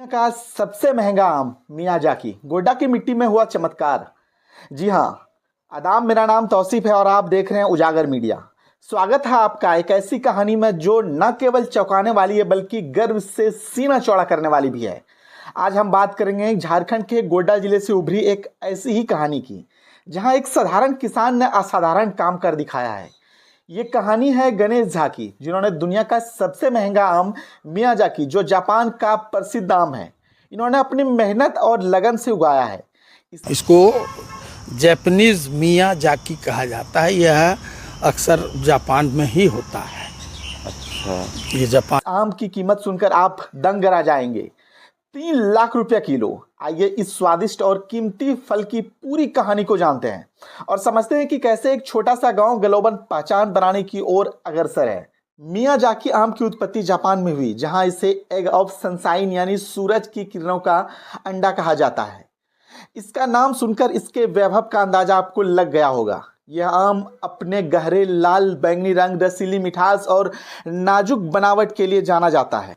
दुनिया का सबसे महंगा आम मियाजाकी गोड्डा की मिट्टी में हुआ चमत्कार। जी हाँ, आदाब, मेरा नाम तौसीफ है और आप देख रहे हैं उजागर मीडिया। स्वागत है आपका एक ऐसी कहानी में जो न केवल चौंकाने वाली है बल्कि गर्व से सीना चौड़ा करने वाली भी है। आज हम बात करेंगे झारखंड के गोड्डा जिले से उभरी एक ऐसी ही कहानी की, जहां एक साधारण किसान ने असाधारण काम कर दिखाया है। ये कहानी है गणेश झा की, जिन्होंने दुनिया का सबसे महंगा आम मियाजाकी, जो जापान का प्रसिद्ध आम है, इन्होंने अपनी मेहनत और लगन से उगाया है। इसको जापानीज मियाजाकी कहा जाता है। यह अक्सर जापान में ही होता है। अच्छा, ये जापान आम की कीमत सुनकर आप दंग रह जाएंगे। 3 लाख रुपया किलो। आइए इस स्वादिष्ट और कीमती फल की पूरी कहानी को जानते हैं और समझते हैं कि कैसे एक छोटा सा गांव ग्लोबल पहचान बनाने की ओर अग्रसर है। मियाजाकी आम की उत्पत्ति जापान में हुई, जहां इसे एग ऑफ सनशाइन यानी सूरज की किरणों का अंडा कहा जाता है। इसका नाम सुनकर इसके वैभव का अंदाजा आपको लग गया होगा। यह आम अपने गहरे लाल बैंगनी रंग, रसीली मिठास और नाजुक बनावट के लिए जाना जाता है।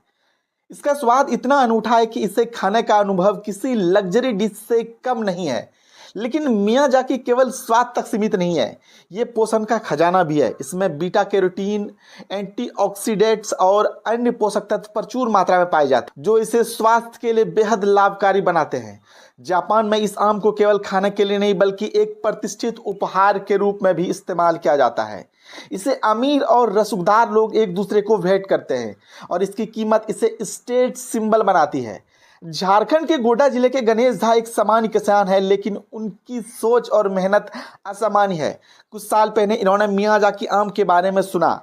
इसका स्वाद इतना अनूठा है कि इसे खाने का अनुभव किसी लग्जरी डिश से कम नहीं है। लेकिन मियाजाकी केवल स्वाद तक सीमित नहीं है, ये पोषण का खजाना भी है। इसमें बीटा कैरोटीन, एंटीऑक्सीडेंट्स और अन्य पोषक तत्व प्रचुर मात्रा में पाए जाते हैं, जो इसे स्वास्थ्य के लिए बेहद लाभकारी बनाते हैं। जापान में इस आम को केवल खाने के लिए नहीं बल्कि एक प्रतिष्ठित उपहार के रूप में भी इस्तेमाल किया जाता है। इसे अमीर और रसूखदार लोग एक दूसरे को भेंट करते हैं और इसकी कीमत इसे स्टेट सिंबल बनाती है। झारखंड के गोड्डा जिले के गणेश झा एक सामान्य किसान है, लेकिन उनकी सोच और मेहनत असामान्य है। कुछ साल पहले इन्होंने मियाजाकी आम के बारे में सुना,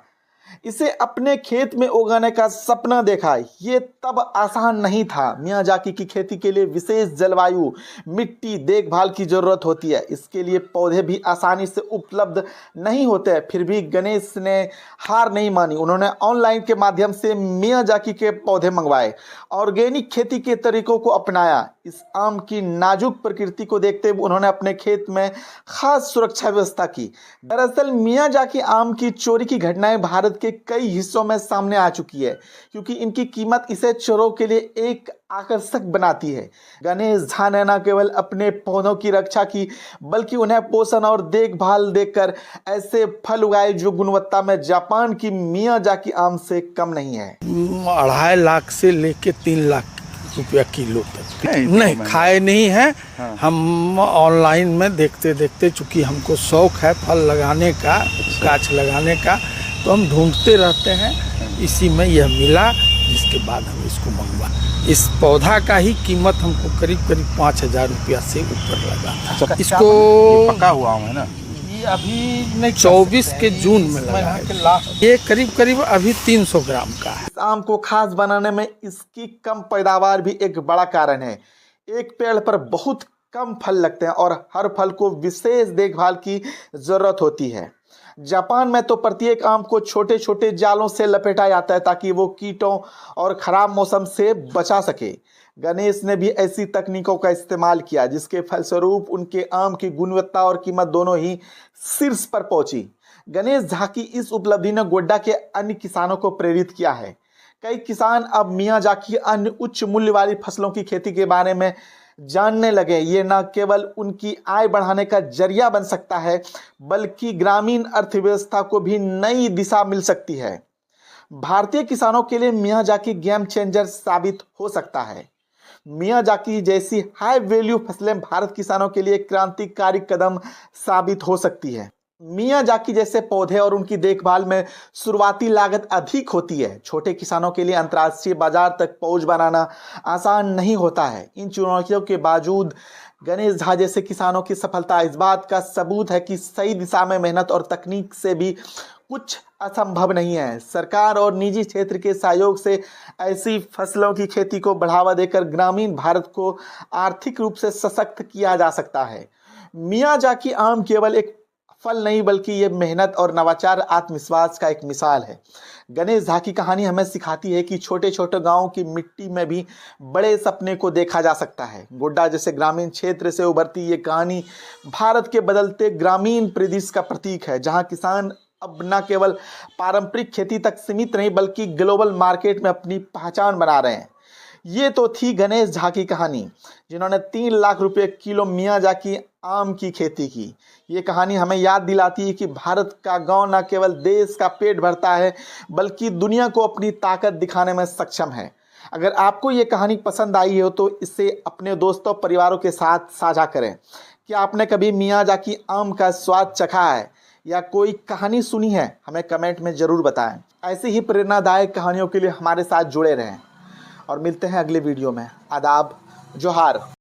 इसे अपने खेत में उगाने का सपना देखा। ये तब आसान नहीं था। मियाजाकी की खेती के लिए विशेष जलवायु, मिट्टी, देखभाल की जरूरत होती है। इसके लिए पौधे भी आसानी से उपलब्ध नहीं होते हैं। फिर भी गणेश ने हार नहीं मानी। उन्होंने ऑनलाइन के माध्यम से मियाजाकी के पौधे मंगवाए, ऑर्गेनिक खेती के तरीकों को अपनाया। इस आम की नाजुक प्रकृति को देखते हुए उन्होंने अपने खेत में खास सुरक्षा व्यवस्था की। दरअसल मियाजाकी आम की चोरी की घटनाएं भारत के कई हिस्सों में सामने आ चुकी है, क्योंकि इनकी कीमत इसे चोरों के लिए एक आकर्षक बनाती है। गणेश झा ने न केवल अपने पौधों की रक्षा की बल्कि उन्हें पोषण और देखभाल देकर ऐसे फल उगाए जो गुणवत्ता में जापान की मियाजाकी आम से कम नहीं है। 2.5 लाख से लेके 3 लाख रुपया किलो तक नहीं खाए नहीं है। हाँ। हम ऑनलाइन में देखते देखते, चूँकि हमको शौक है फल लगाने का, गाछ लगाने का, तो हम ढूंढते रहते हैं। इसी में यह मिला, जिसके बाद हम इसको मंगवा। इस पौधा का ही कीमत हमको करीब 5,000 रुपया से ऊपर लगा था। इसको पका हुआ आम है ना, ये अभी नहीं, 24 के जून में लगा है। ये करीब अभी 300 ग्राम का है। इस आम को खास बनाने में इसकी कम पैदावार भी एक बड़ा कारण है। एक पेड़ पर बहुत कम फल लगते हैं और हर फल को विशेष देखभाल की जरूरत होती है। जापान में तो प्रत्येक आम को छोटे छोटे जालों से लपेटा जाता है ताकि वो कीटों और खराब मौसम से बचा सके। गणेश ने भी ऐसी तकनीकों का इस्तेमाल किया, जिसके फलस्वरूप उनके आम की गुणवत्ता और कीमत दोनों ही शीर्ष पर पहुंची। गणेश झा की इस उपलब्धि ने गोड्डा के अन्य किसानों को प्रेरित किया है। कई किसान अब मियाजाकी अन्य उच्च मूल्य वाली फसलों की खेती के बारे में जानने लगे। ये न केवल उनकी आय बढ़ाने का जरिया बन सकता है बल्कि ग्रामीण अर्थव्यवस्था को भी नई दिशा मिल सकती है। भारतीय किसानों के लिए मियाजाकी गेम चेंजर साबित हो सकता है। मियाजाकी जैसी हाई वैल्यू फसलें भारत किसानों के लिए क्रांतिकारी कदम साबित हो सकती है। मियाजाकी जैसे पौधे और उनकी देखभाल में शुरुआती लागत अधिक होती है। छोटे किसानों के लिए अंतर्राष्ट्रीय बाजार तक पहुंच बनाना आसान नहीं होता है। इन चुनौतियों के बावजूद गणेश झा जैसे किसानों की सफलता इस बात का सबूत है कि सही दिशा में मेहनत और तकनीक से भी कुछ असंभव नहीं है। सरकार और निजी क्षेत्र के सहयोग से ऐसी फसलों की खेती को बढ़ावा देकर ग्रामीण भारत को आर्थिक रूप से सशक्त किया जा सकता है। मियाजाकी आम केवल एक फल नहीं बल्कि ये मेहनत और नवाचार, आत्मविश्वास का एक मिसाल है। गणेश झा की कहानी हमें सिखाती है कि छोटे छोटे गांवों की मिट्टी में भी बड़े सपने को देखा जा सकता है। गोड्डा जैसे ग्रामीण क्षेत्र से उभरती ये कहानी भारत के बदलते ग्रामीण परिदृश्य का प्रतीक है, जहां किसान अब न केवल पारंपरिक खेती तक सीमित नहीं बल्कि ग्लोबल मार्केट में अपनी पहचान बना रहे हैं। ये तो थी गणेश झा की कहानी, जिन्होंने 3 लाख रुपए किलो मियाजाकी आम की खेती की। ये कहानी हमें याद दिलाती है कि भारत का गांव न केवल देश का पेट भरता है, बल्कि दुनिया को अपनी ताकत दिखाने में सक्षम है। अगर आपको ये कहानी पसंद आई हो तो इसे अपने दोस्तों परिवारों के साथ साझा करें। क्या आपने कभी मियाजाकी आम का स्वाद चखा है या कोई कहानी सुनी है? हमें कमेंट में ज़रूर बताएं। ऐसे ही प्रेरणादायक कहानियों के लिए हमारे साथ जुड़े रहें और मिलते हैं अगले वीडियो में। आदाब, जोहार।